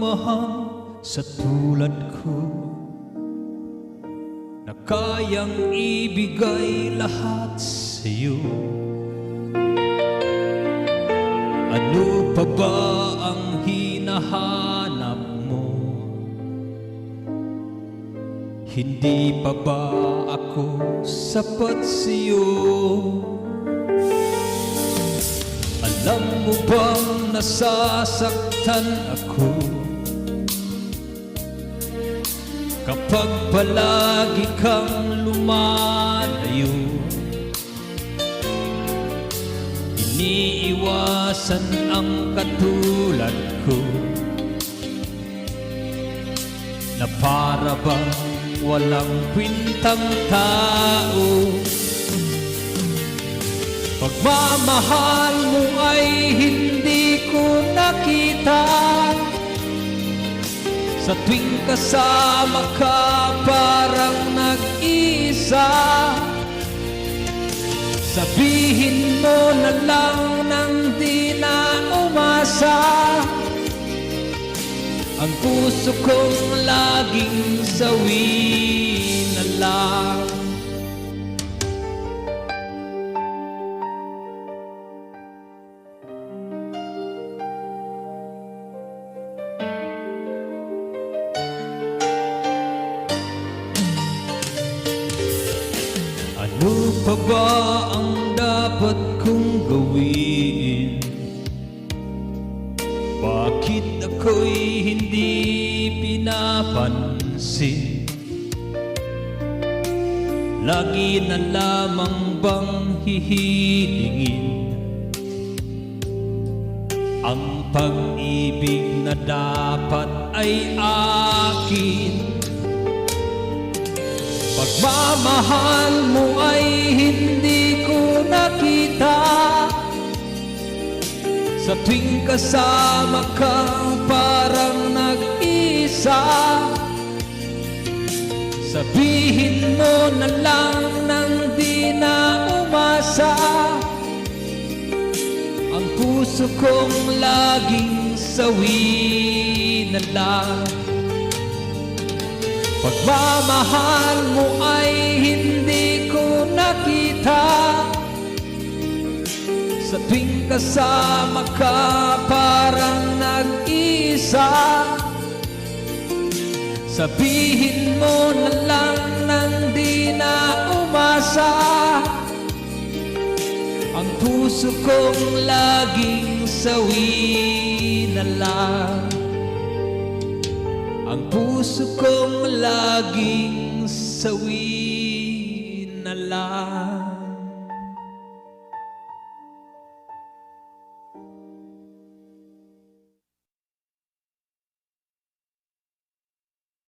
mahal sa tulad ko, na kayang ibigay lahat sa'yo. Ano pa ba ang hinahanap mo? Hindi pa ba ako sapat sa'yo? Alam mo bang nasasaktan ako kapag palagi kang lumalayo? Iniiwasan ang katulad ko, na para bang walang kwintang tao. Pagmamahal mo ay hindi ko nakita, sa tuwing kasama ka parang nag-isa. Sabihin mo na lang nang di na umasa, ang puso kong laging sawi na lang. Ano pa ba ang dapat kong gawin? Bakit ako'y hindi pinapansin? Lagi na lamang bang hihilingin ang pag-ibig na dapat ay akin? Pagmamahal mo ay hindi ko nakita, sa tuwing kasama ka parang nag-isa. Sabihin mo na lang nang di na umasa, ang puso kong laging sawi na lang. Pagmamahal mo ay hindi ko nakita, sa tuwing kasama ka parang nag-isa. Sabihin mo na lang nang di na umasa, ang puso kong laging sawi na lang. Ang puso kong laging sawi na lang.